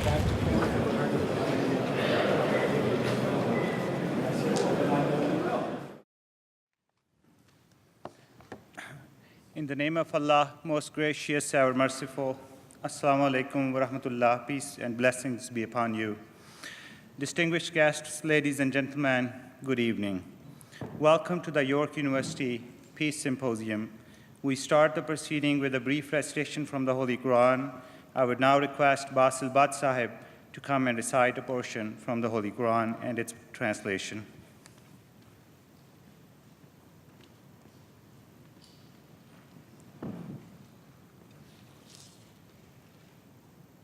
In the name of Allah, most gracious, ever merciful, Assalamu alaikum wa rahmatullah, peace and blessings be upon you. Distinguished guests, ladies and gentlemen, good evening. Welcome to the York University Peace Symposium. We start the proceeding with a brief recitation from the Holy Quran. I would now request Basil Bad Sahib to come and recite a portion from the Holy Quran and its translation.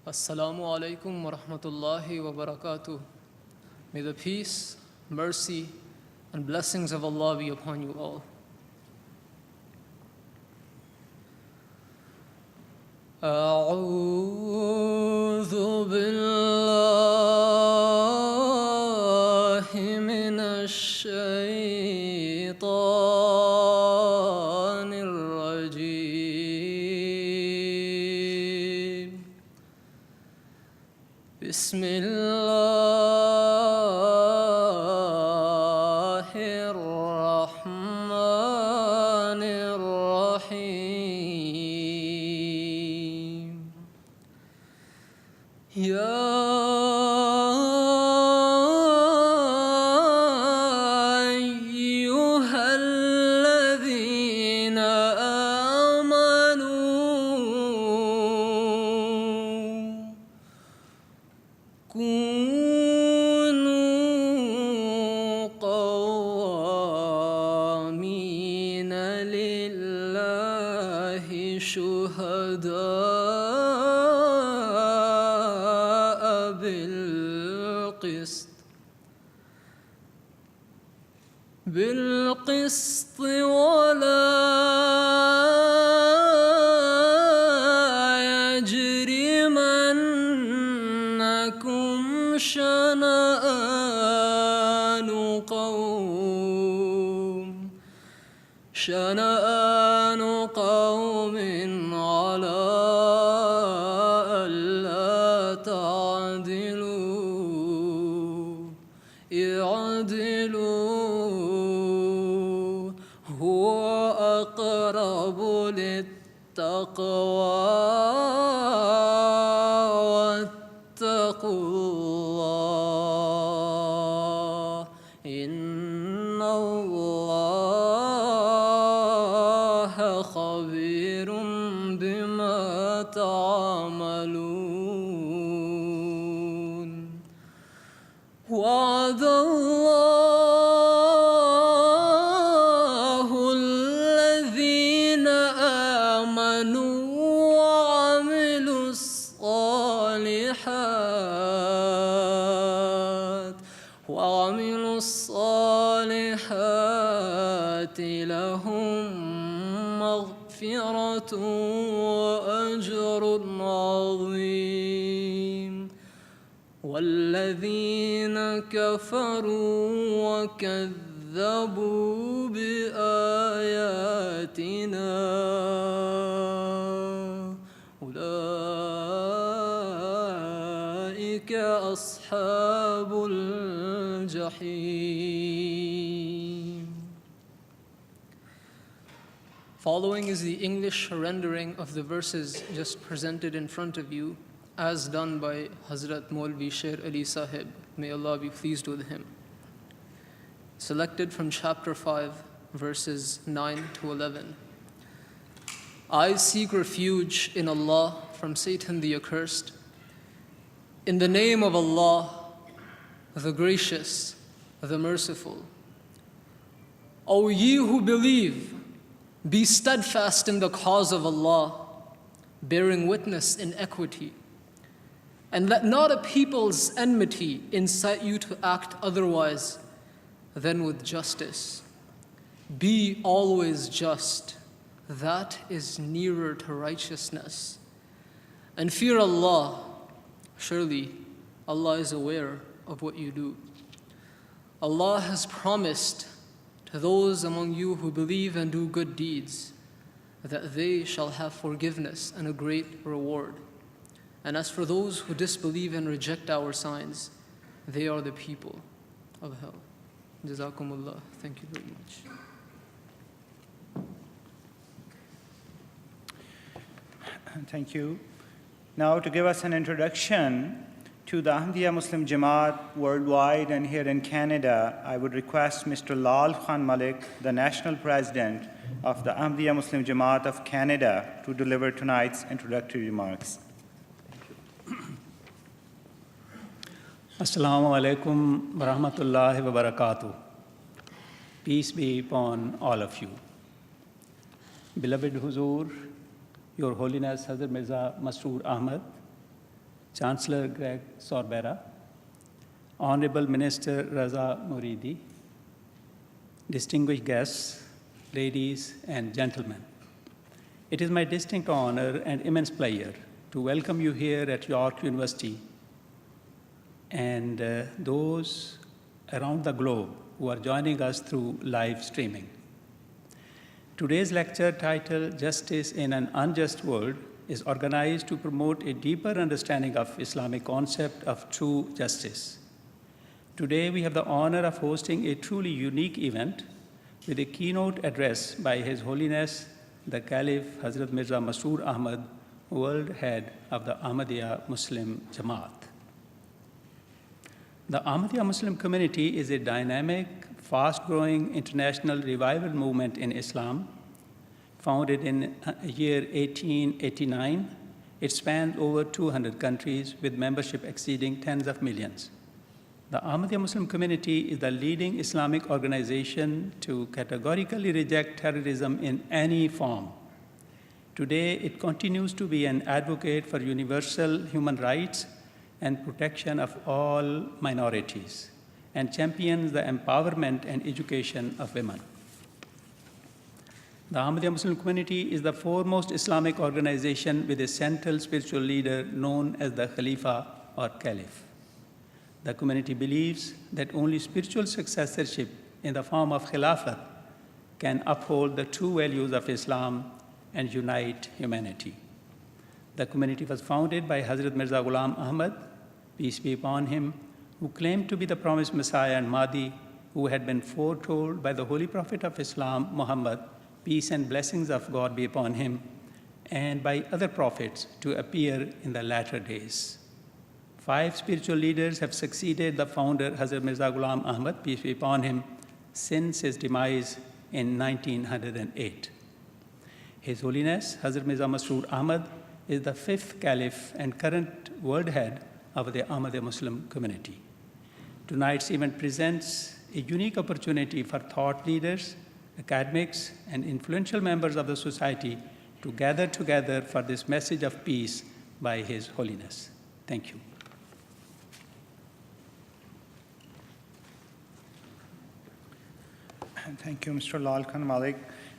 Assalamu alaikum wa rahmatullahi wa barakatuh. May the peace, mercy, and blessings of Allah be upon you all. أعوذ بالله من الشيطان الرجيم. بسم الله الرحمن الرحيم. يا أيها الذين آمنوا كونوا قوامين لله شهداء بالقسط ولا يجرمنكم شنآن قوم على ألا تعدلوا اعدلوا هو أقرب للتقوى واتقوا الله إن الله خبير بما تعملون. وعد الله الذين آمنوا وعملوا الصالحات لهم مغفرة وأجر عظيم. والذين كفروا وكذبوا بآياتنا أولئك أصحاب الجحيم. Following is the English rendering of the verses just presented in front of you, as done by Hazrat Maulvi Sher Ali Sahib. May Allah be pleased with him. Selected from chapter 5, verses 9 to 11. I seek refuge in Allah from Satan the accursed. In the name of Allah, the gracious, the merciful. O ye who believe, be steadfast in the cause of Allah, bearing witness in equity. And let not a people's enmity incite you to act otherwise than with justice. Be always just. That is nearer to righteousness. And fear Allah. Surely Allah is aware of what you do. Allah has promised to those among you who believe and do good deeds that they shall have forgiveness and a great reward. And as for those who disbelieve and reject our signs, they are the people of hell. Jazakumullah. Thank you very much. Thank you. Now, to give us an introduction to the Ahmadiyya Muslim Jamaat worldwide and here in Canada, I would request Mr. Lal Khan Malik, the National President of the Ahmadiyya Muslim Jamaat of Canada, to deliver tonight's introductory remarks. Assalamu alaikum wa rahmatullahi wa barakatuh. Peace be upon all of you. Beloved Huzur, Your Holiness Hazrat Mirza Masroor Ahmad, Chancellor Greg Sorbera, Honorable Minister Raza Moridi, distinguished guests, ladies and gentlemen. It is my distinct honor and immense pleasure to welcome you here at York University and those around the globe who are joining us through live streaming. Today's lecture, titled Justice in an Unjust World, is organized to promote a deeper understanding of Islamic concept of true justice. Today, we have the honor of hosting a truly unique event with a keynote address by His Holiness, the Caliph Hazrat Mirza Masroor Ahmad, world head of the Ahmadiyya Muslim Jamaat. The Ahmadiyya Muslim community is a dynamic, fast-growing international revival movement in Islam. Founded in year 1889, it spans over 200 countries with membership exceeding tens of millions. The Ahmadiyya Muslim community is the leading Islamic organization to categorically reject terrorism in any form. Today, it continues to be an advocate for universal human rights and protection of all minorities, and champions the empowerment and education of women. The Ahmadiyya Muslim community is the foremost Islamic organization with a central spiritual leader known as the Khalifa or Caliph. The community believes that only spiritual successorship in the form of Khilafat can uphold the true values of Islam and unite humanity. The community was founded by Hazrat Mirza Ghulam Ahmad, peace be upon him, who claimed to be the promised Messiah and Mahdi, who had been foretold by the Holy Prophet of Islam, Muhammad, peace and blessings of God be upon him, and by other prophets to appear in the latter days. 5 spiritual leaders have succeeded the founder, Hazrat Mirza Ghulam Ahmad, peace be upon him, since his demise in 1908. His Holiness, Hazrat Mirza Masroor Ahmad, is the 5th Caliph and current world head of the Ahmadiyya Muslim community. Tonight's event presents a unique opportunity for thought leaders, academics, and influential members of the society to gather together for this message of peace by His Holiness. Thank you. Thank you, Mr. Lal Khan Malik.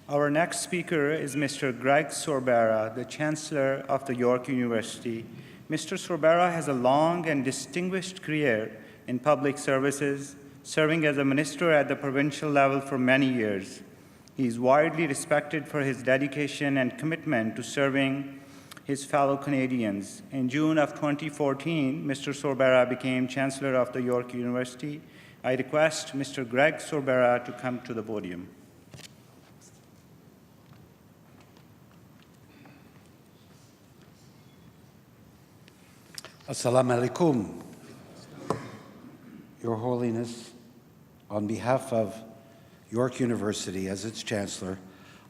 Our next speaker is Mr. Greg Sorbera, the Chancellor of the York University. Mr. Sorbera has a long and distinguished career in public services, serving as a minister at the provincial level for many years. He is widely respected for his dedication and commitment to serving his fellow Canadians. In June of 2014, Mr. Sorbera became Chancellor of the York University. I request Mr. Greg Sorbera to come to the podium. Assalamu alaikum. Your Holiness, on behalf of York University as its Chancellor,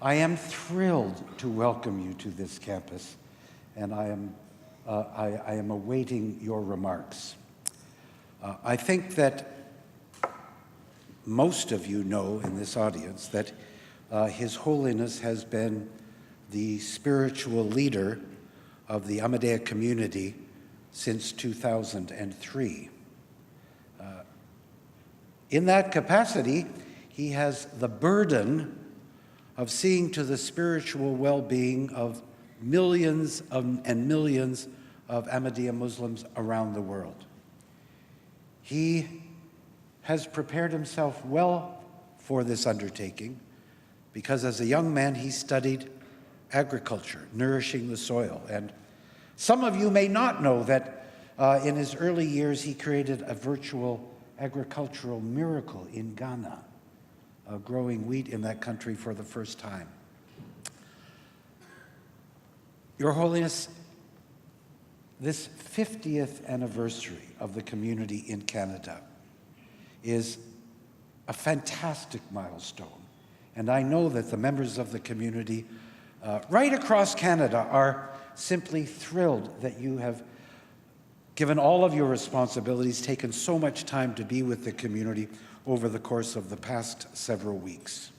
I am thrilled to welcome you to this campus, and I am awaiting your remarks. I think that most of you know in this audience that His Holiness has been the spiritual leader of the Ahmadiyya community since 2003. In that capacity, he has the burden of seeing to the spiritual well-being of millions and millions of Ahmadiyya Muslims around the world. He has prepared himself well for this undertaking because as a young man he studied agriculture, nourishing the soil, and Some of you may not know that in his early years he created a virtual agricultural miracle in Ghana, growing wheat in that country for the first time. Your Holiness, this 50th anniversary of the community in Canada is a fantastic milestone. And I know that the members of the community right across Canada are simply thrilled that you have, given all of your responsibilities, taken so much time to be with the community over the course of the past several weeks.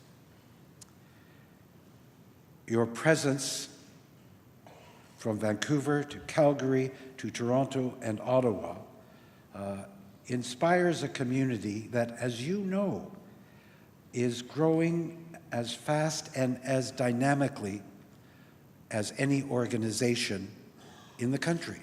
Your presence from Vancouver to Calgary to Toronto and Ottawa inspires a community that, as you know, is growing as fast and as dynamically as any organization in the country,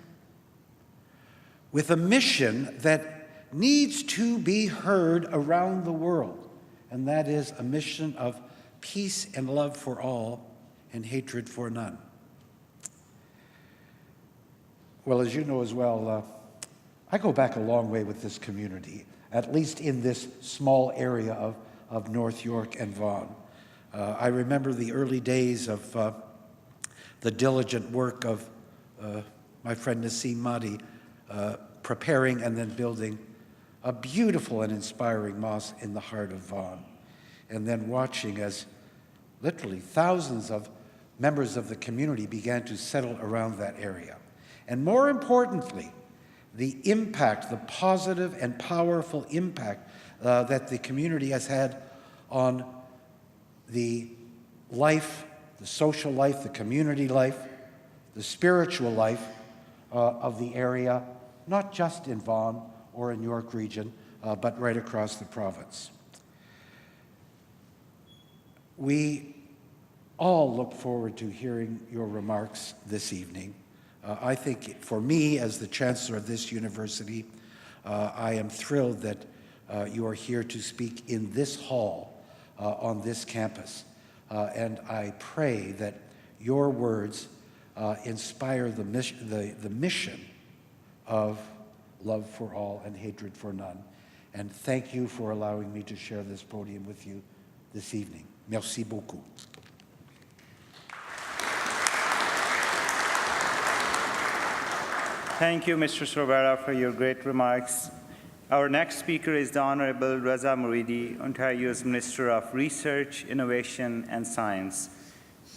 with a mission that needs to be heard around the world, and that is a mission of peace and love for all and hatred for none. Well, as you know as well, I go back a long way with this community, at least in this small area of North York and Vaughan. I remember the early days of the diligent work of my friend Nassim Mahdi, preparing and then building a beautiful and inspiring mosque in the heart of Vaughan, and then watching as literally thousands of members of the community began to settle around that area. And more importantly, the impact, the positive and powerful impact that the community has had on the life, the social life, the community life, the spiritual life of the area, not just in Vaughan or in York region, but right across the province. We all look forward to hearing your remarks this evening. I think for me, as the Chancellor of this university, I am thrilled that you are here to speak in this hall on this campus. And I pray that your words inspire the mission of love for all and hatred for none. And thank you for allowing me to share this podium with you this evening. Merci beaucoup. Thank you, Mr. Sorvera, for your great remarks. Our next speaker is the Honorable Raza Moridi, Ontario's Minister of Research, Innovation, and Science.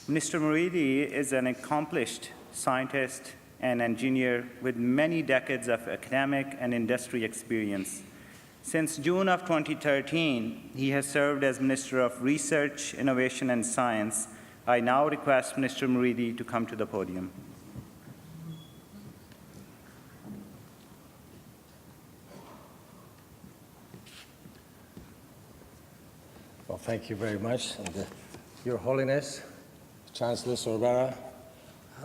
Mr. Moridi is an accomplished scientist and engineer with many decades of academic and industry experience. Since June of 2013, he has served as Minister of Research, Innovation, and Science. I now request Mr. Moridi to come to the podium. Well, thank you very much. And, Your Holiness, Chancellor Sorvera,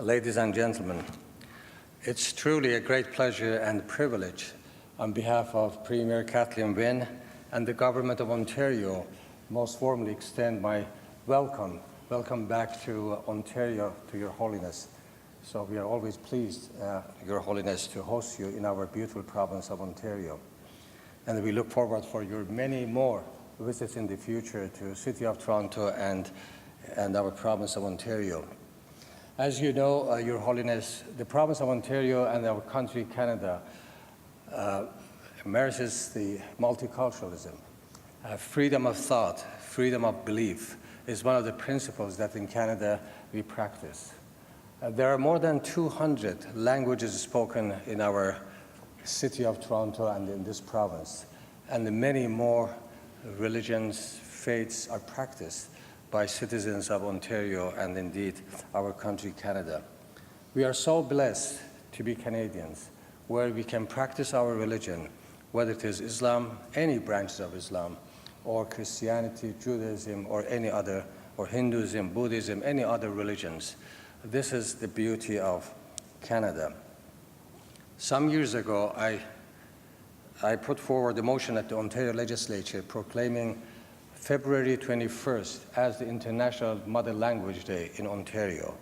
ladies and gentlemen, it's truly a great pleasure and privilege on behalf of Premier Kathleen Wynne and the Government of Ontario, most warmly extend my welcome back to Ontario, to Your Holiness. So we are always pleased, Your Holiness, to host you in our beautiful province of Ontario. And we look forward for your many more visits in the future to the City of Toronto and our province of Ontario. As you know, Your Holiness, the province of Ontario and our country, Canada, embraces the multiculturalism. Freedom of thought, freedom of belief is one of the principles that in Canada we practice. There are more than 200 languages spoken in our City of Toronto and in this province, and many more religions, faiths are practiced by citizens of Ontario and indeed our country, Canada. We are so blessed to be Canadians, where we can practice our religion, whether it is Islam, any branches of Islam, or Christianity, Judaism, or any other, or Hinduism, Buddhism, any other religions. This is the beauty of Canada. Some years ago, I put forward a motion at the Ontario Legislature proclaiming February 21st as the International Mother Language Day in Ontario.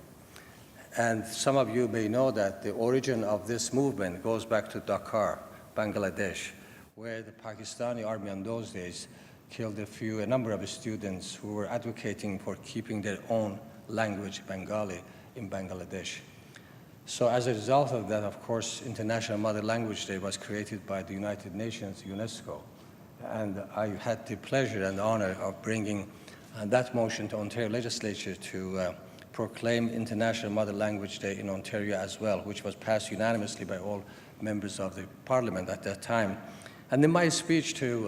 And some of you may know that the origin of this movement goes back to Dhaka, Bangladesh, where the Pakistani army in those days killed a number of students who were advocating for keeping their own language, Bengali, in Bangladesh. So as a result of that, of course, International Mother Language Day was created by the United Nations, UNESCO. And I had the pleasure and honor of bringing that motion to Ontario Legislature to proclaim International Mother Language Day in Ontario as well, which was passed unanimously by all members of the Parliament at that time. And in my speech to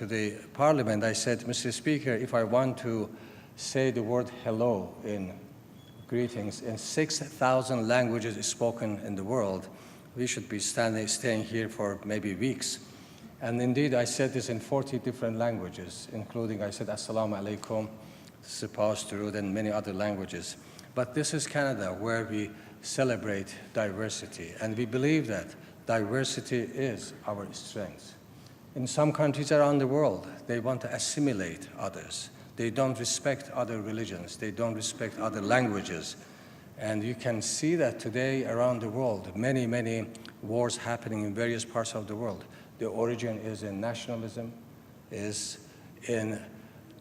the Parliament, I said, Mr. Speaker, if I want to say the word hello in greetings in 6,000 languages spoken in the world, we should be staying here for maybe weeks. And indeed, I said this in 40 different languages, including I said Assalamu alaikum, supposed to and many other languages. But this is Canada, where we celebrate diversity, and we believe that diversity is our strength. In some countries around the world, they want to assimilate others. They don't respect other religions. They don't respect other languages. And you can see that today around the world, many, many wars happening in various parts of the world. The origin is in nationalism, is in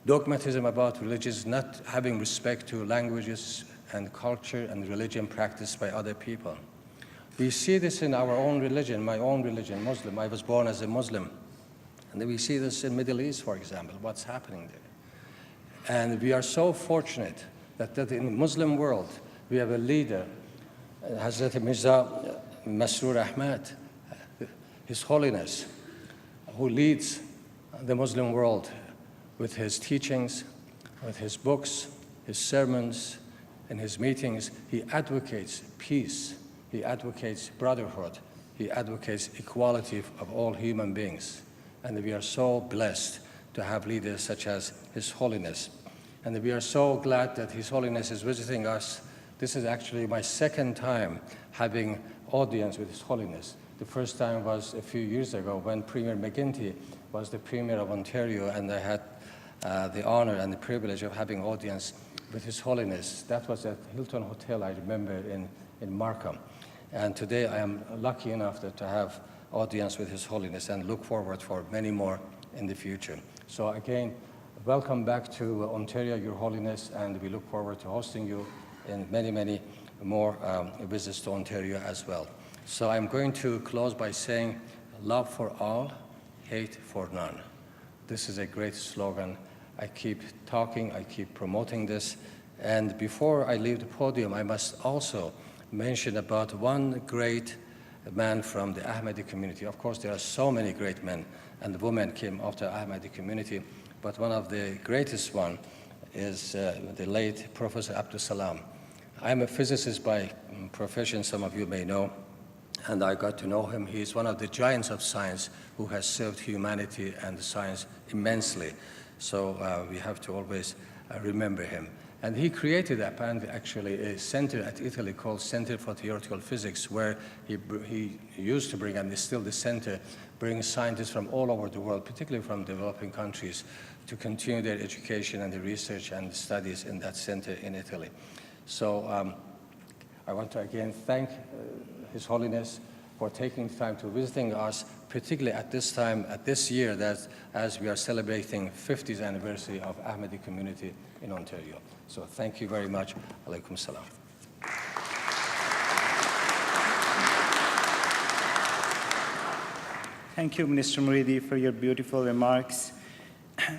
dogmatism about religions, not having respect to languages and culture and religion practiced by other people. We see this in our own religion, my own religion, Muslim. I was born as a Muslim. And we see this in the Middle East, for example, what's happening there. And we are so fortunate that in the Muslim world, we have a leader, Hazrat Mirza Masroor Ahmad, His Holiness, who leads the Muslim world with his teachings, with his books, his sermons, and his meetings. He advocates peace, he advocates brotherhood, he advocates equality of all human beings. And we are so blessed to have leaders such as His Holiness. And we are so glad that His Holiness is visiting us. This is actually my second time having audience with His Holiness. The first time was a few years ago when Premier McGuinty was the Premier of Ontario, and I had the honor and the privilege of having audience with His Holiness. That was at Hilton Hotel, I remember, in Markham. And today I am lucky enough to have audience with His Holiness and look forward for many more in the future. So again, welcome back to Ontario, Your Holiness, and we look forward to hosting you in many, many more visits to Ontario as well. So I'm going to close by saying, love for all, hate for none. This is a great slogan. I keep talking, I keep promoting this. And before I leave the podium, I must also mention about one great man from the Ahmadi community. Of course, there are so many great men and women came after Ahmadi community, but one of the greatest one is the late Professor Abdus Salam. I'm a physicist by profession, some of you may know, and I got to know him. He's one of the giants of science who has served humanity and science immensely. So we have to always remember him. And he created apparently actually a center at Italy called Center for Theoretical Physics, where he used to bring, and is still the center, bring scientists from all over the world, particularly from developing countries, to continue their education and the research and the studies in that center in Italy. So I want to again thank His Holiness for taking the time to visiting us, particularly at this time, at this year, that as we are celebrating 50th anniversary of Ahmadi community in Ontario. So thank you very much. Alaikum salam. Thank you, Minister Muridi, for your beautiful remarks.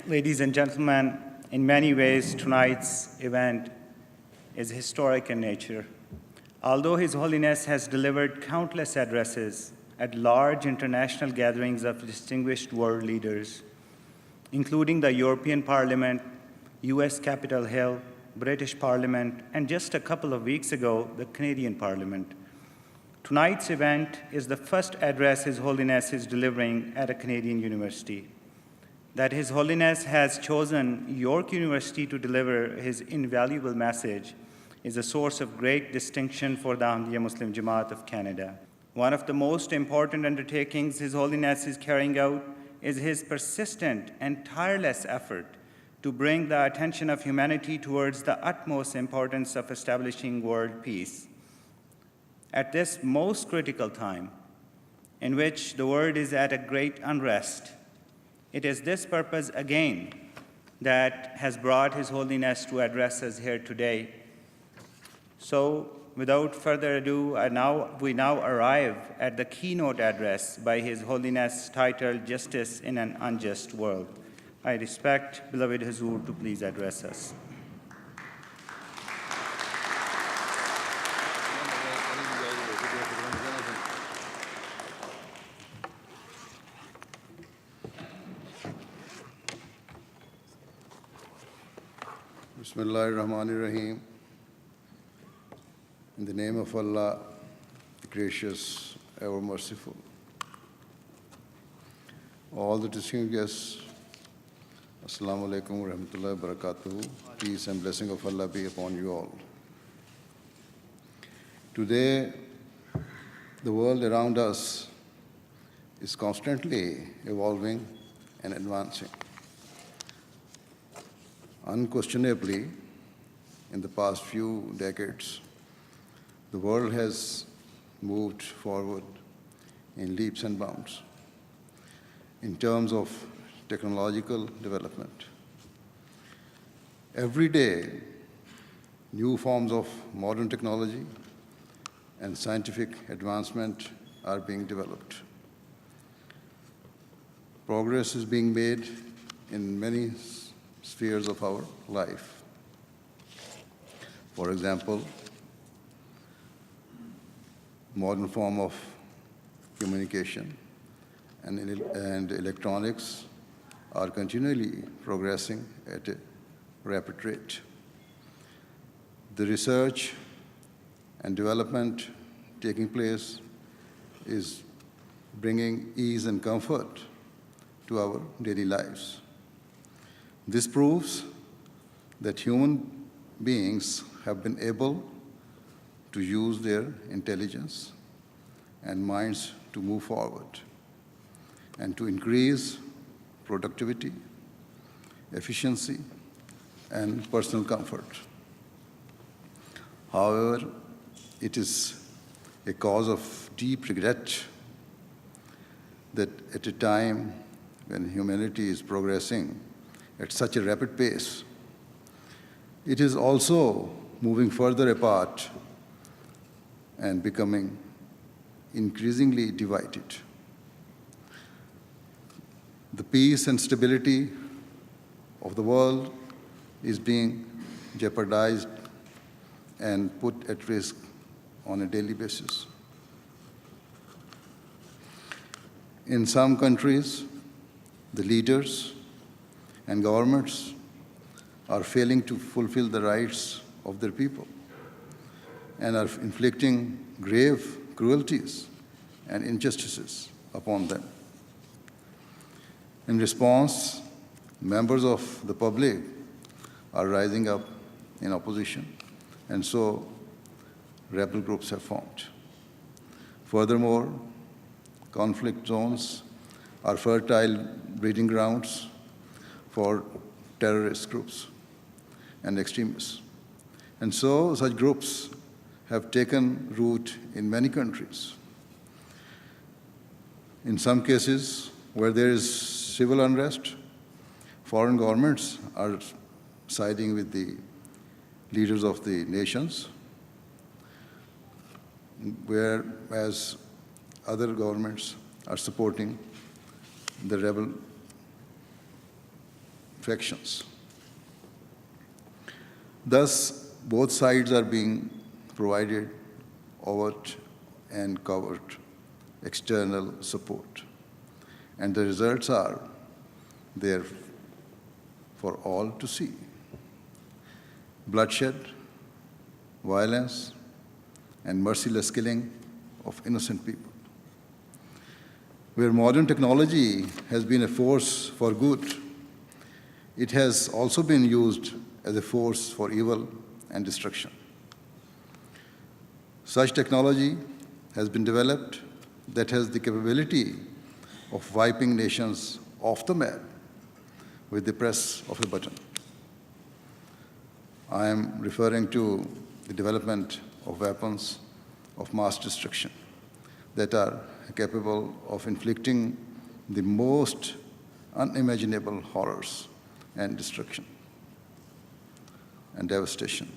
Ladies and gentlemen, in many ways, tonight's event is historic in nature. Although His Holiness has delivered countless addresses at large international gatherings of distinguished world leaders, including the European Parliament, US Capitol Hill, British Parliament, and just a couple of weeks ago, the Canadian Parliament, tonight's event is the first address His Holiness is delivering at a Canadian university. That His Holiness has chosen York University to deliver his invaluable message is a source of great distinction for the Ahmadiyya Muslim Jamaat of Canada. One of the most important undertakings His Holiness is carrying out is his persistent and tireless effort to bring the attention of humanity towards the utmost importance of establishing world peace. At this most critical time, in which the world is at a great unrest, it is this purpose again that has brought His Holiness to address us here today. So, without further ado, we now arrive at the keynote address by His Holiness titled Justice in an Unjust World. I respect beloved Hazur to please address us. Bismillahir Rahmanir Rahim. In the name of Allah, the gracious, ever merciful. All the distinguished guests, Assalamu alaikum wa rahmatullahi wa barakatuhu. Peace and blessing of Allah be upon you all. Today, the world around us is constantly evolving and advancing. Unquestionably, in the past few decades, the world has moved forward in leaps and bounds in terms of technological development. Every day, new forms of modern technology and scientific advancement are being developed. Progress is being made in many spheres of our life. For example, modern form of communication and electronics are continually progressing at a rapid rate. The research and development taking place is bringing ease and comfort to our daily lives. This proves that human beings have been able to use their intelligence and minds to move forward and to increase productivity, efficiency, and personal comfort. However, it is a cause of deep regret that at a time when humanity is progressing at such a rapid pace, it is also moving further apart and becoming increasingly divided. The peace and stability of the world is being jeopardized and put at risk on a daily basis. In some countries, the leaders and governments are failing to fulfill the rights of their people and are inflicting grave cruelties and injustices upon them. In response, members of the public are rising up in opposition, and so rebel groups have formed. Furthermore, conflict zones are fertile breeding grounds for terrorist groups and extremists. And so such groups have taken root in many countries. In some cases where there is civil unrest, foreign governments are siding with the leaders of the nations, whereas other governments are supporting the rebel factions. Thus, both sides are being provided overt and covert external support. And the results are there for all to see. Bloodshed, violence, and merciless killing of innocent people. Where modern technology has been a force for good, it has also been used as a force for evil and destruction. Such technology has been developed that has the capability of wiping nations off the map with the press of a button. I am referring to the development of weapons of mass destruction that are capable of inflicting the most unimaginable horrors and destruction and devastation.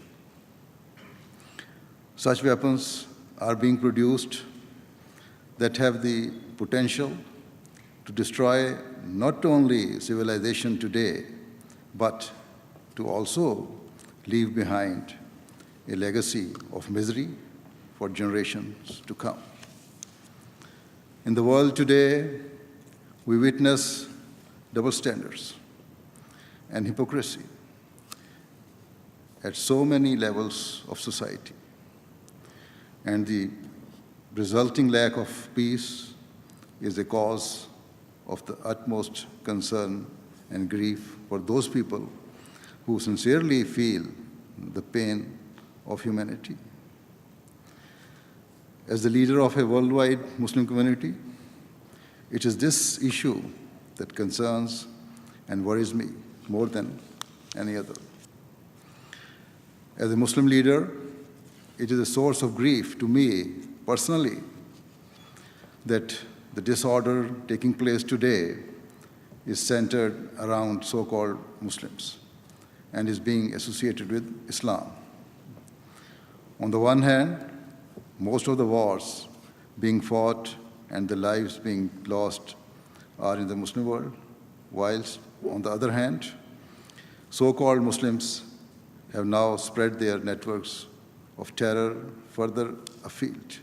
Such weapons are being produced that have the potential to destroy not only civilization today, but to also leave behind a legacy of misery for generations to come. In the world today, we witness double standards and hypocrisy at so many levels of society. And the resulting lack of peace is a cause of the utmost concern and grief for those people who sincerely feel the pain of humanity. As the leader of a worldwide Muslim community, it is this issue that concerns and worries me more than any other. As a Muslim leader, it is a source of grief to me personally that the disorder taking place today is centered around so-called Muslims and is being associated with Islam. On the one hand, most of the wars being fought and the lives being lost are in the Muslim world, whilst on the other hand, so-called Muslims have now spread their networks of terror further afield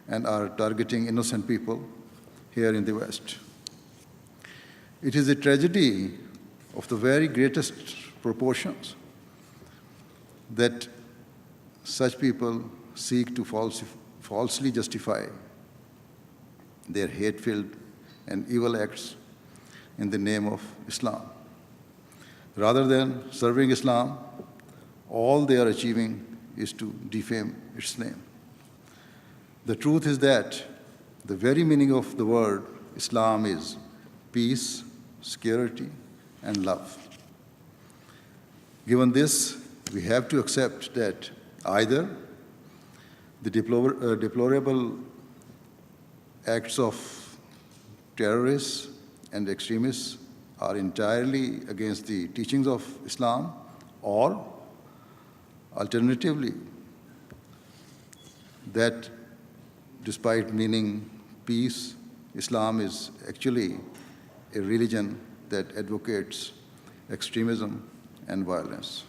and are targeting innocent people here in the West. It is a tragedy of the very greatest proportions that such people seek to falsely justify their hate-filled and evil acts in the name of Islam. Rather than serving Islam, all they are achieving is to defame its name. The truth is that the very meaning of the word Islam is peace, security, and love. Given this, we have to accept that either the deplorable acts of terrorists and extremists are entirely against the teachings of Islam, or alternatively, that despite meaning peace, Islam is actually a religion that advocates extremism and violence.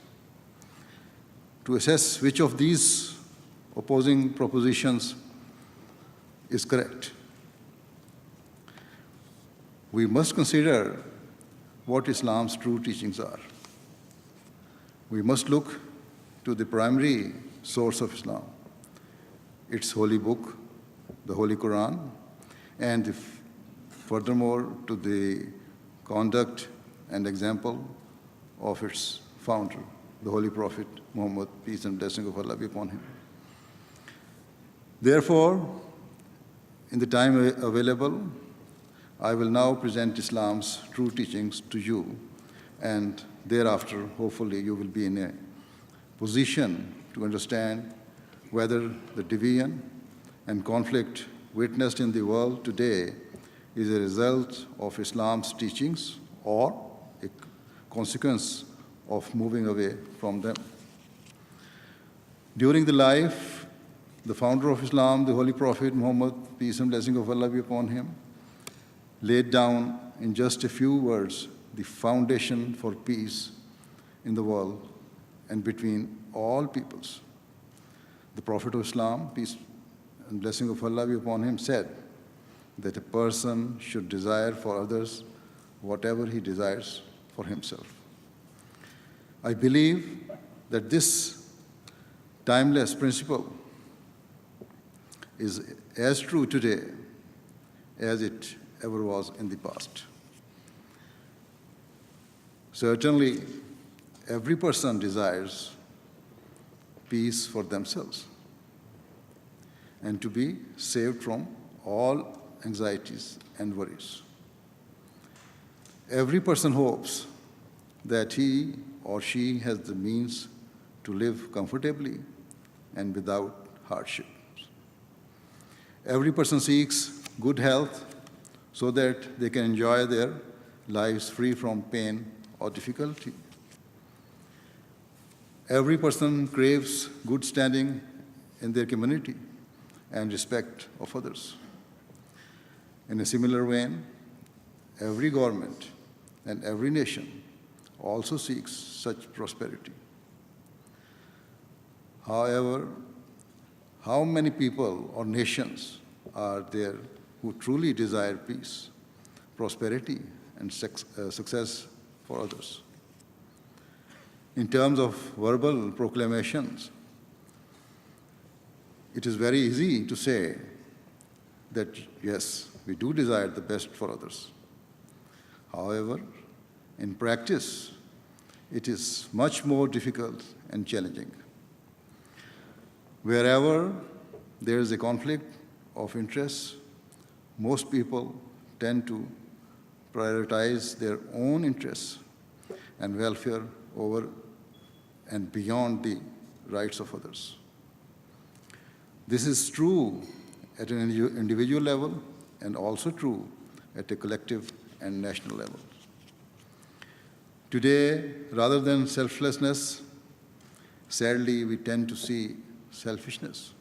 To assess which of these opposing propositions is correct, we must consider what Islam's true teachings are. We must look to the primary source of Islam, its holy book, the Holy Quran, and furthermore to the conduct and example of its founder, the Holy Prophet Muhammad, peace and blessing of Allah be upon him. Therefore, in the time available, I will now present Islam's true teachings to you, and thereafter, hopefully, you will be in a position to understand whether the division and conflict witnessed in the world today is a result of Islam's teachings or a consequence of moving away from them. During the life, the founder of Islam, the Holy Prophet Muhammad, peace and blessing of Allah be upon him, laid down in just a few words the foundation for peace in the world and between all peoples. The Prophet of Islam, peace and blessing of Allah be upon him, said that a person should desire for others whatever he desires for himself. I believe that this timeless principle is as true today as it ever was in the past. Certainly, every person desires peace for themselves and to be saved from all anxieties and worries. Every person hopes that he or she has the means to live comfortably and without hardship. Every person seeks good health so that they can enjoy their lives free from pain or difficulty. Every person craves good standing in their community and respect of others. In a similar vein, every government and every nation also seeks such prosperity. However, how many people or nations are there who truly desire peace, prosperity, and success for others? In terms of verbal proclamations, it is very easy to say that, yes, we do desire the best for others. However, in practice, it is much more difficult and challenging. Wherever there is a conflict of interests, most people tend to prioritize their own interests and welfare over and beyond the rights of others. This is true at an individual level and also true at a collective and national level. Today, rather than selflessness, sadly, we tend to see selfishness.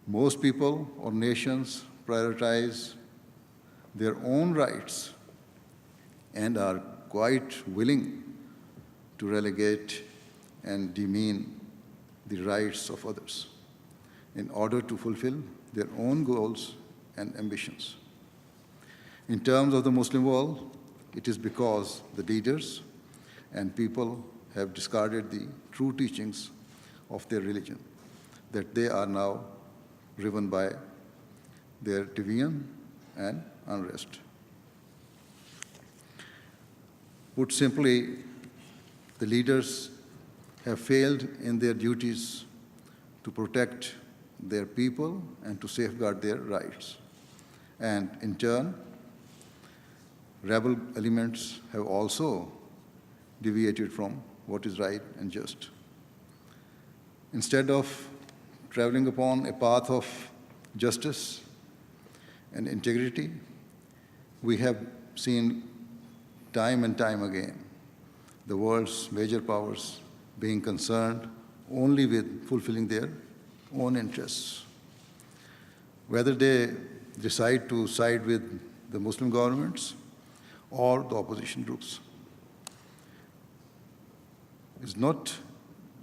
Most people or nations prioritize their own rights and are quite willing to relegate and demean the rights of others in order to fulfill their own goals and ambitions. In terms of the Muslim world, it is because the leaders and people have discarded the true teachings of their religion that they are now driven by their deviance and unrest. Put simply, the leaders have failed in their duties to protect their people and to safeguard their rights. And in turn, rebel elements have also deviated from what is right and just. Instead of traveling upon a path of justice and integrity, we have seen time and time again the world's major powers being concerned only with fulfilling their own interests. Whether they decide to side with the Muslim governments or the opposition groups is not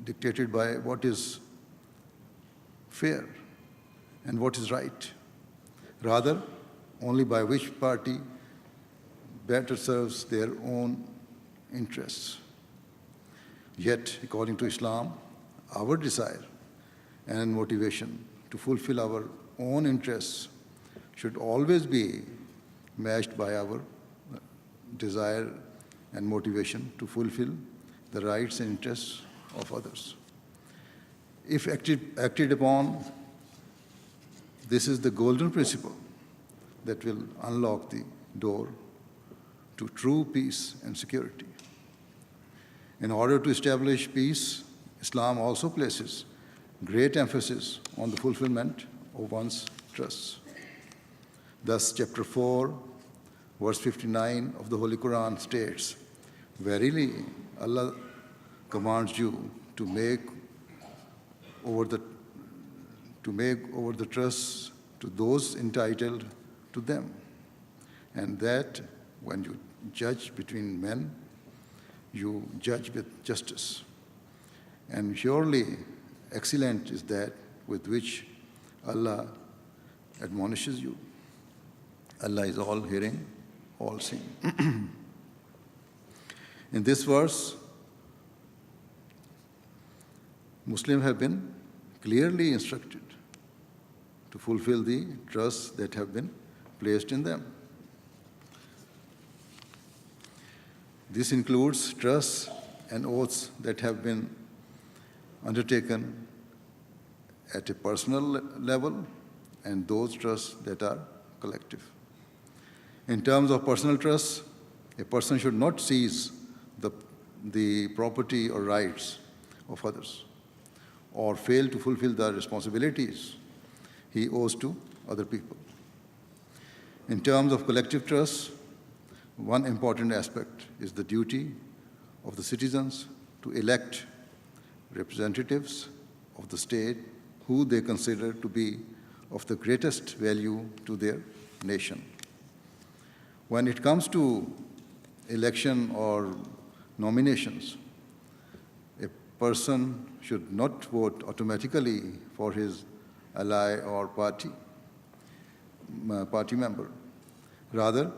dictated by what is fair and what is right, rather only by which party better serves their own interests. Yet, according to Islam, our desire and motivation to fulfill our own interests should always be matched by our desire and motivation to fulfill the rights and interests of others. If acted upon, this is the golden principle that will unlock the door to true peace and security. In order to establish peace, Islam also places great emphasis on the fulfillment of one's trusts. Thus, chapter 4, verse 59 of the Holy Quran states, "Verily, Allah commands you to make over the trusts to those entitled to them, and that when you judge between men, you judge with justice. And surely excellent is that with which Allah admonishes you. Allah is all hearing, all seeing." In this verse, Muslims have been clearly instructed to fulfill the trusts that have been placed in them. This includes trusts and oaths that have been undertaken at a personal level and those trusts that are collective. In terms of personal trusts, a person should not seize the property or rights of others or fail to fulfill the responsibilities he owes to other people. In terms of collective trust, one important aspect is the duty of the citizens to elect representatives of the state who they consider to be of the greatest value to their nation. When it comes to election or nominations, a person should not vote automatically for his ally or party member. Rather,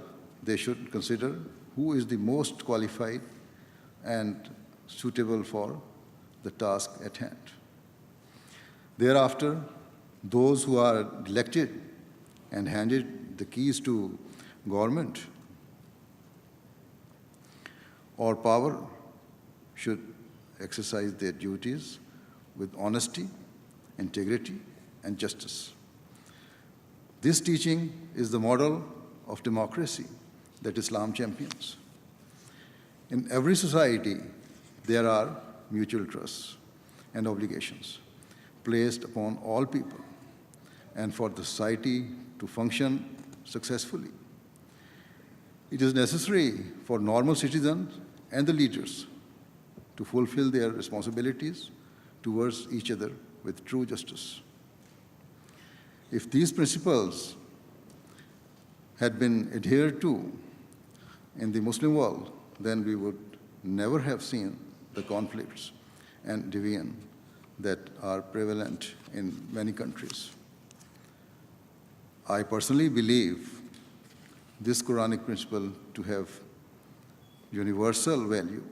they should consider who is the most qualified and suitable for the task at hand. Thereafter, those who are elected and handed the keys to government or power should exercise their duties with honesty, integrity, and justice. This teaching is the model of democracy that Islam champions. In every society, there are mutual trusts and obligations placed upon all people and for the society to function successfully. It is necessary for normal citizens and the leaders to fulfill their responsibilities towards each other with true justice. If these principles had been adhered to in the Muslim world, then we would never have seen the conflicts and division that are prevalent in many countries. I personally believe this Quranic principle to have universal value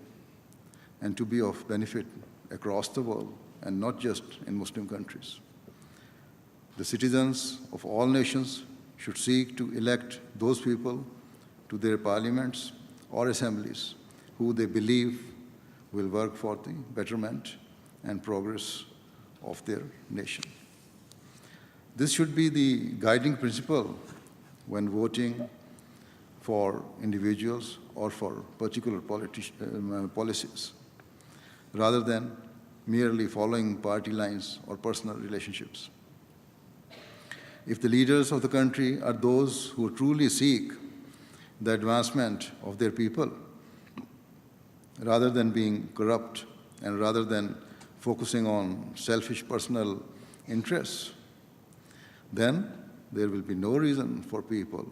and to be of benefit across the world and not just in Muslim countries. The citizens of all nations should seek to elect those people to their parliaments or assemblies who they believe will work for the betterment and progress of their nation. This should be the guiding principle when voting for individuals or for particular policies, rather than merely following party lines or personal relationships. If the leaders of the country are those who truly seek the advancement of their people, rather than being corrupt and rather than focusing on selfish personal interests, then there will be no reason for people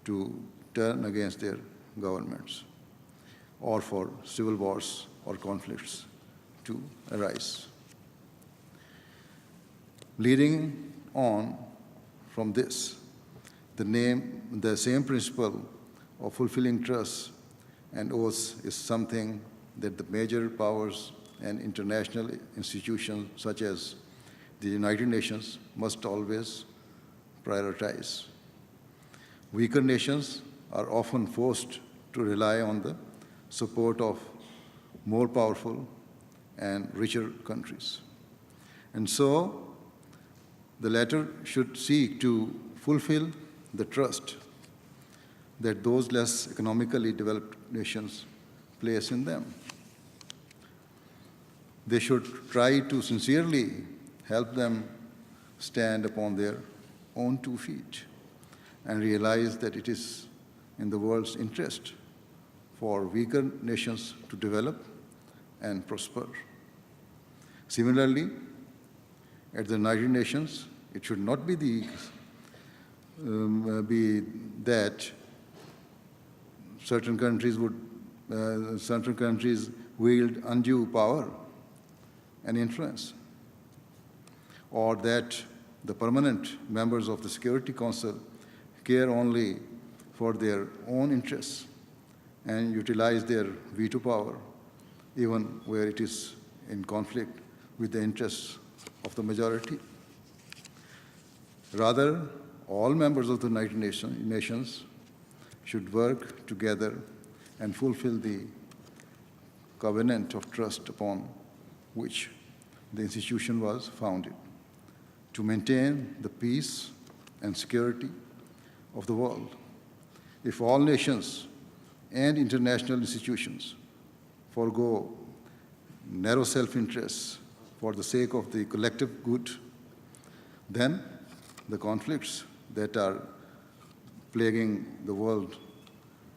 to turn against their governments or for civil wars or conflicts to arise. Leading on from this, the same principle of fulfilling trust and oaths is something that the major powers and international institutions such as the United Nations must always prioritize. Weaker nations are often forced to rely on the support of more powerful and richer countries. And so, the latter should seek to fulfill the trust that those less economically developed nations place in them. They should try to sincerely help them stand upon their own 2 feet and realize that it is in the world's interest for weaker nations to develop and prosper. Similarly, at the United Nations, it should not be that certain countries wield undue power and influence, or that the permanent members of the Security Council care only for their own interests and utilize their veto power even where it is in conflict with the interests of the majority. Rather, all members of the United Nations should work together and fulfill the covenant of trust upon which the institution was founded, to maintain the peace and security of the world. If all nations and international institutions forego narrow self-interests for the sake of the collective good, then the conflicts that are plaguing the world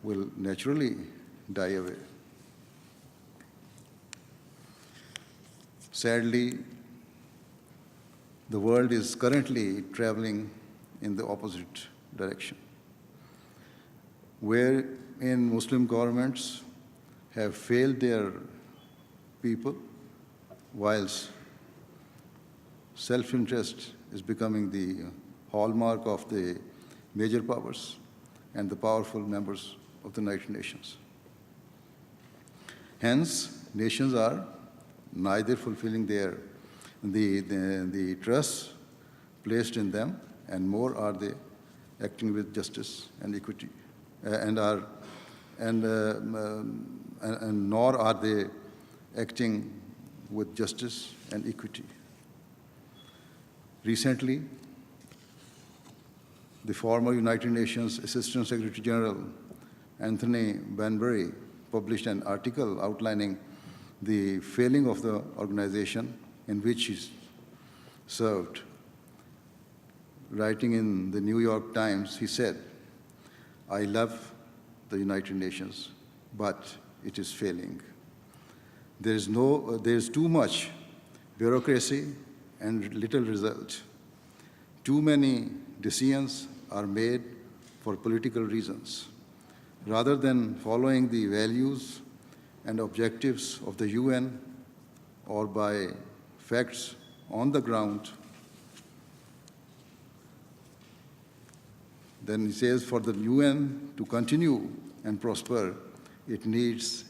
will naturally die away. Sadly, the world is currently traveling in the opposite direction, wherein Muslim governments have failed their people, whilst self-interest is becoming the hallmark of the major powers and the powerful members of the United Nations. Hence, nations are neither fulfilling the trust placed in them, and more are they acting with justice and equity, and nor are they acting with justice and equity. Recently, the former United Nations Assistant Secretary General Anthony Banbury published an article outlining the failing of the organization in which he served. Writing in the New York Times, he said, "I love the United Nations, but it is failing. There is too much bureaucracy and little result. Too many decisions are made for political reasons, rather than following the values and objectives of the UN or by facts on the ground." Then he says, for the UN to continue and prosper, it needs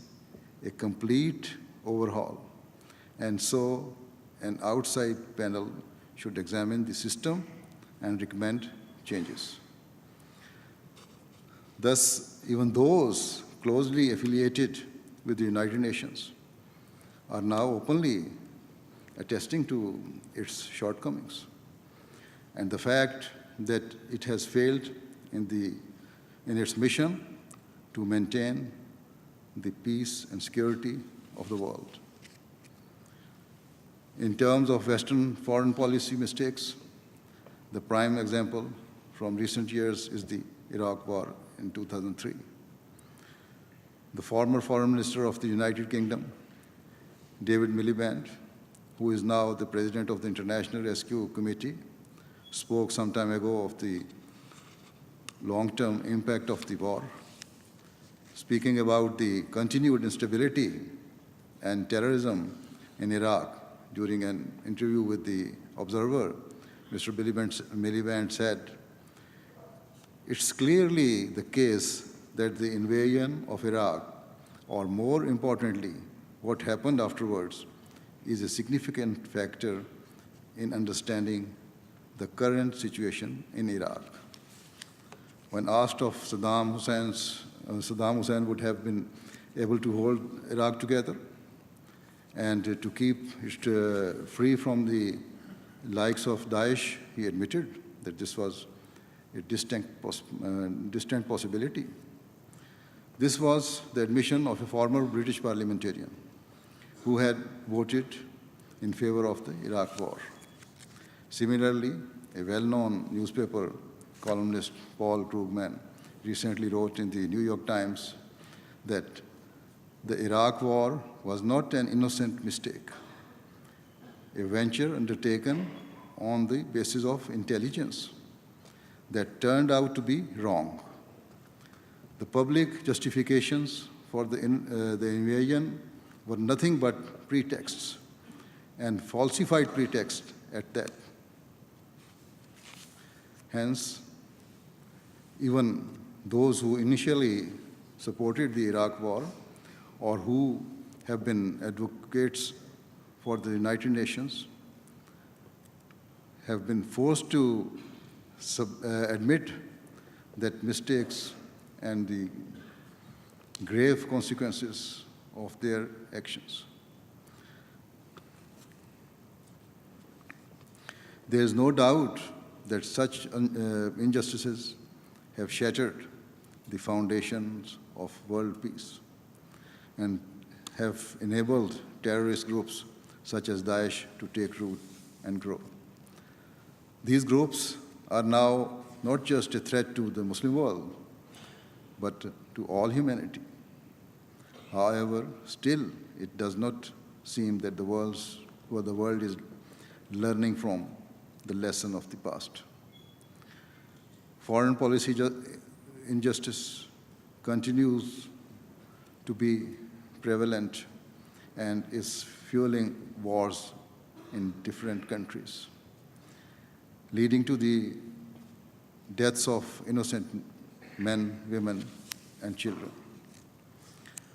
a complete overhaul. And so an outside panel should examine the system and recommend changes. Thus, even those closely affiliated with the United Nations are now openly attesting to its shortcomings and the fact that it has failed in its mission to maintain the peace and security of the world. In terms of Western foreign policy mistakes, the prime example from recent years is the Iraq War in 2003. The former Foreign Minister of the United Kingdom, David Miliband, who is now the President of the International Rescue Committee, spoke some time ago of the long-term impact of the war. Speaking about the continued instability and terrorism in Iraq during an interview with the Observer, Mr. Miliband said, "It's clearly the case that the invasion of Iraq, or more importantly, what happened afterwards, is a significant factor in understanding the current situation in Iraq." When asked if Saddam Hussein would have been able to hold Iraq together and to keep it free from the likes of Daesh, he admitted that this was a distant possibility. This was the admission of a former British parliamentarian who had voted in favor of the Iraq War. Similarly, a well-known newspaper columnist, Paul Krugman, recently wrote in the New York Times that the Iraq War was not an innocent mistake, a venture undertaken on the basis of intelligence that turned out to be wrong. The public justifications for the invasion were nothing but pretexts, and falsified pretexts at that. Hence, even those who initially supported the Iraq War or who have been advocates for the United Nations have been forced to admit that mistakes and the grave consequences of their actions. There is no doubt that such injustices have shattered the foundations of world peace and have enabled terrorist groups such as Daesh to take root and grow. These groups are now not just a threat to the Muslim world, but to all humanity. However, still, it does not seem that the world is learning from the lesson of the past. Foreign policy injustice continues to be prevalent and is fueling wars in different countries, leading to the deaths of innocent men, women, and children.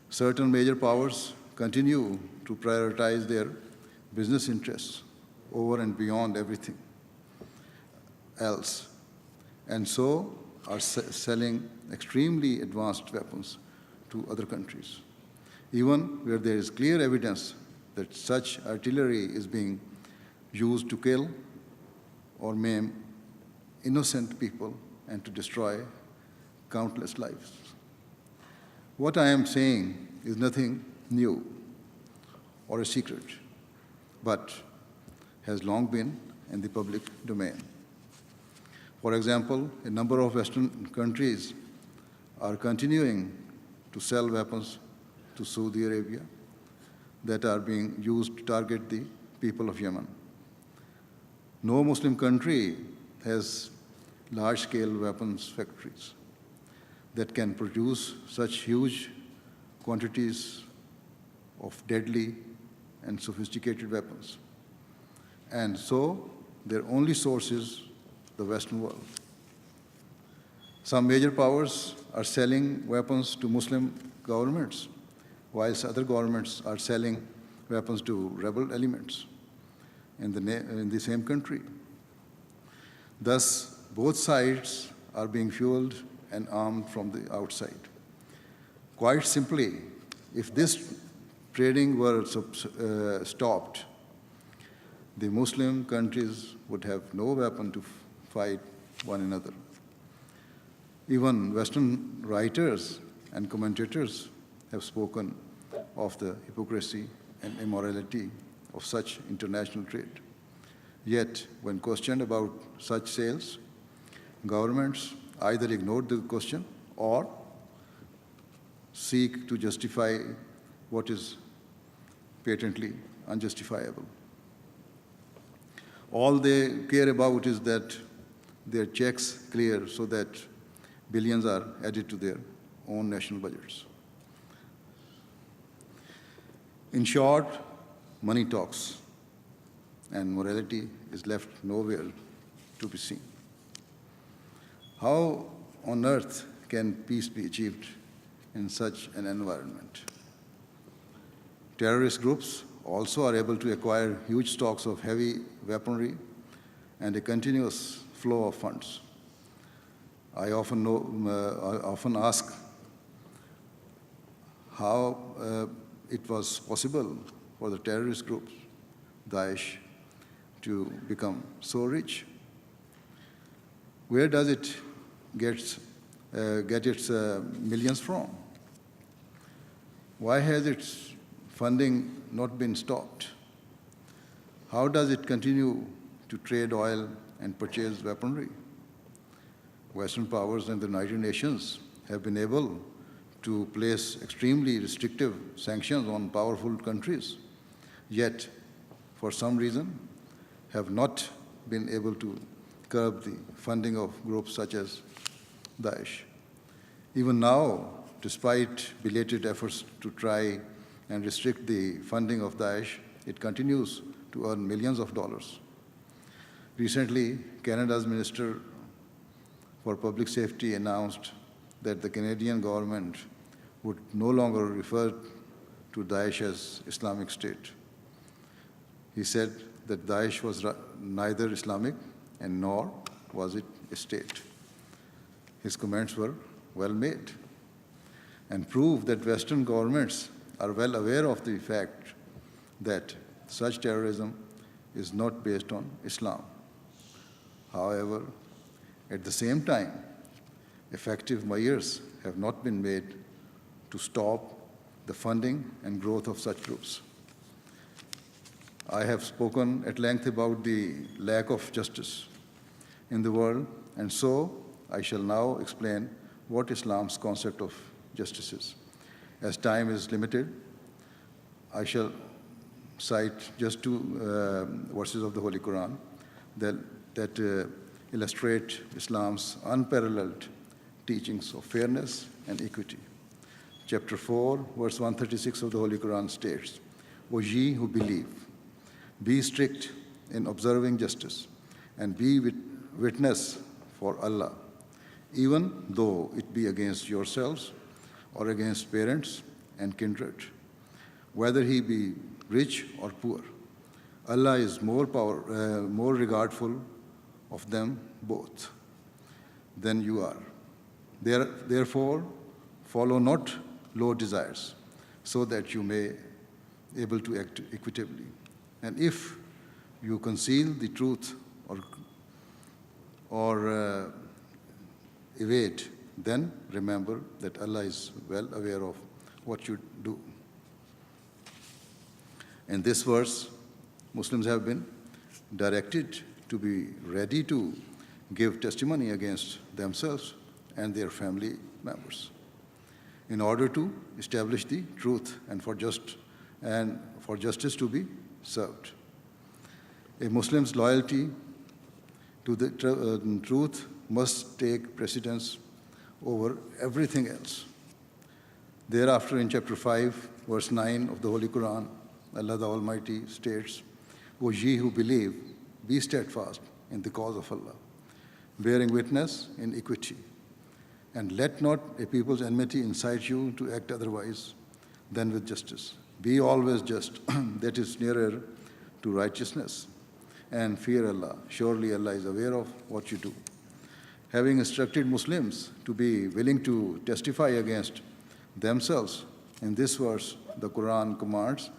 Certain major powers continue to prioritize their business interests over and beyond everything else, and so are selling extremely advanced weapons to other countries, even where there is clear evidence that such artillery is being used to kill or maim innocent people and to destroy countless lives. What I am saying is nothing new or a secret, but has long been in the public domain. For example, a number of Western countries are continuing to sell weapons to Saudi Arabia that are being used to target the people of Yemen. No Muslim country has large-scale weapons factories that can produce such huge quantities of deadly and sophisticated weapons. And so their only source is the Western world. Some major powers are selling weapons to Muslim governments, whilst other governments are selling weapons to rebel elements in the same country. Thus, both sides are being fueled and armed from the outside. Quite simply, if this trading were stopped, the Muslim countries would have no weapon to fight one another. Even Western writers and commentators have spoken of the hypocrisy and immorality of such international trade. Yet, when questioned about such sales, governments either ignored the question or seek to justify what is patently unjustifiable. All they care about is that their checks clear so that billions are added to their own national budgets. In short, money talks, and morality is left nowhere to be seen. How on earth can peace be achieved in such an environment? Terrorist groups also are able to acquire huge stocks of heavy weaponry and a continuous flow of funds. I often ask how it was possible for the terrorist groups, Daesh, to become so rich. Where does it get its millions from? Why has its funding not been stopped? How does it continue to trade oil and purchase weaponry? Western powers and the United Nations have been able to place extremely restrictive sanctions on powerful countries, yet, for some reason, have not been able to curb the funding of groups such as Daesh. Even now, despite belated efforts to try and restrict the funding of Daesh, it continues to earn millions of dollars. Recently, Canada's Minister for Public Safety announced that the Canadian government would no longer refer to Daesh as Islamic State. He said that Daesh was neither Islamic and nor was it a state. His comments were well made and prove that Western governments are well aware of the fact that such terrorism is not based on Islam. However, at the same time, effective measures have not been made to stop the funding and growth of such groups. I have spoken at length about the lack of justice in the world, and so I shall now explain what Islam's concept of justice is. As time is limited, I shall cite just two verses of the Holy Quran that illustrate Islam's unparalleled teachings of fairness and equity. Chapter 4, verse 136 of the Holy Quran states, O ye who believe, be strict in observing justice and be witness for Allah, even though it be against yourselves or against parents and kindred, whether he be rich or poor. Allah is more regardful of them both than you are. Therefore, follow not low desires, so that you may able to act equitably. And if you conceal the truth or evade, then remember that Allah is well aware of what you do. In this verse, Muslims have been directed to be ready to give testimony against themselves and their family members in order to establish the truth and for justice to be served. A Muslim's loyalty to the truth must take precedence over everything else. Thereafter, in chapter 5, verse 9 of the Holy Quran, Allah the Almighty states, O ye who believe, be steadfast in the cause of Allah, bearing witness in equity, and let not a people's enmity incite you to act otherwise than with justice. Be always just, that is nearer to righteousness, and fear Allah. Surely Allah is aware of what you do. Having instructed Muslims to be willing to testify against themselves, in this verse, the Quran commands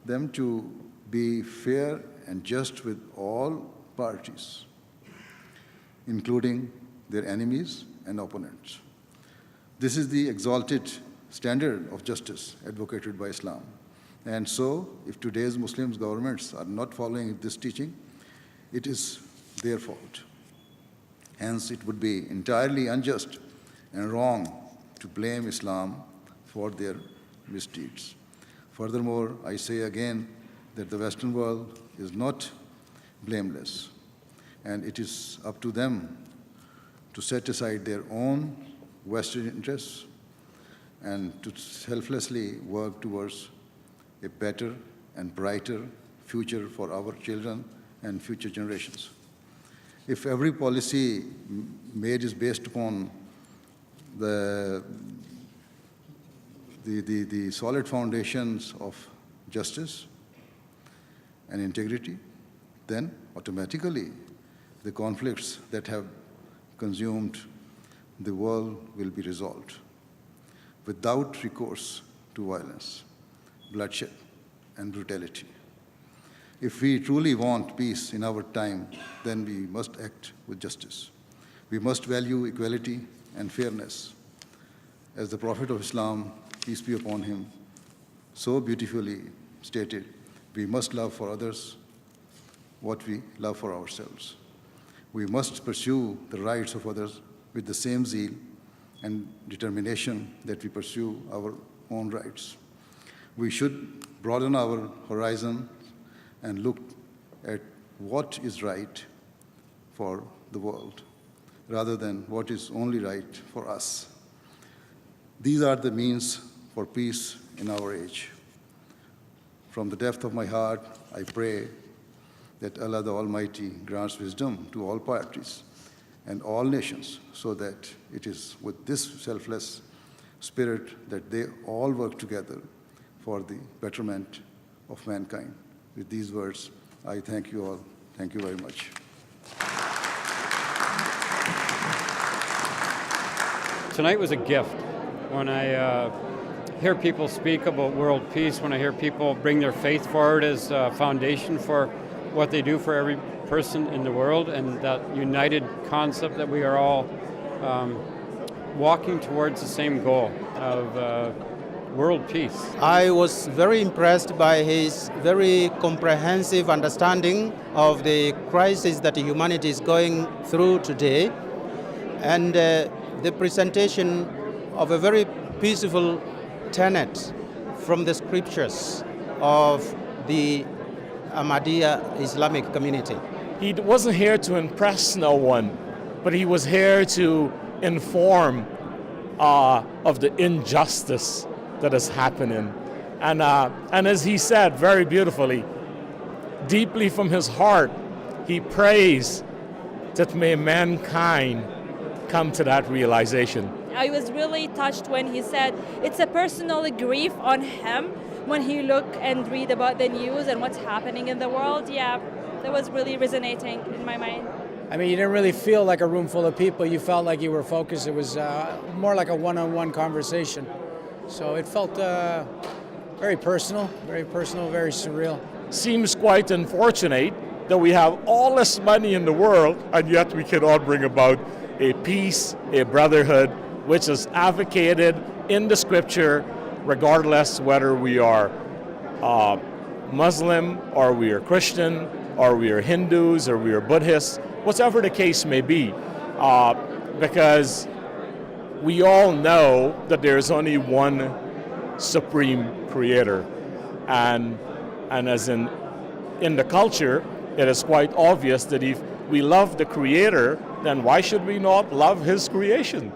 them to be fair and just with all parties, including their enemies and opponents. This is the exalted standard of justice advocated by Islam. And so, if today's Muslim governments are not following this teaching, it is their fault. Hence, it would be entirely unjust and wrong to blame Islam for their misdeeds. Furthermore, I say again that the Western world is not blameless, and it is up to them to set aside their own Western interests and to selflessly work towards a better and brighter future for our children and future generations. If every policy made is based upon the solid foundations of justice and integrity, then automatically the conflicts that have consumed the world will be resolved without recourse to violence, bloodshed, and brutality. If we truly want peace in our time, then we must act with justice. We must value equality and fairness. As the Prophet of Islam, peace be upon him, so beautifully stated, we must love for others what we love for ourselves. We must pursue the rights of others with the same zeal and determination that we pursue our own rights. We should broaden our horizon and look at what is right for the world, rather than what is only right for us. These are the means for peace in our age. From the depth of my heart, I pray that Allah the Almighty grants wisdom to all parties and all nations, so that it is with this selfless spirit that they all work together for the betterment of mankind. With these words, I thank you all. Thank you very much. Tonight was a gift. When I hear people speak about world peace, when I hear people bring their faith forward as a foundation for what they do for every person in the world, and that united concept that we are all walking towards the same goal of world peace. I was very impressed by his very comprehensive understanding of the crisis that humanity is going through today, and the presentation of a very peaceful tenet from the scriptures of the Ahmadiyya Islamic community. He wasn't here to impress no one, but he was here to inform of the injustice that is happening. And as he said very beautifully, deeply from his heart, he prays that may mankind come to that realization. I was really touched when he said it's a personal grief on him when he look and read about the news and what's happening in the world. Yeah, that was really resonating in my mind. I mean, you didn't really feel like a room full of people. You felt like you were focused. It was more like a one-on-one conversation. So it felt very personal, very surreal. Seems quite unfortunate that we have all this money in the world and yet we cannot bring about a peace, a brotherhood, which is advocated in the scripture, regardless whether we are Muslim or we are Christian or we are Hindus or we are Buddhists, whatever the case may be, because we all know that there's only one supreme creator, and as in the culture, it is quite obvious that if we love the creator, then why should we not love his creation?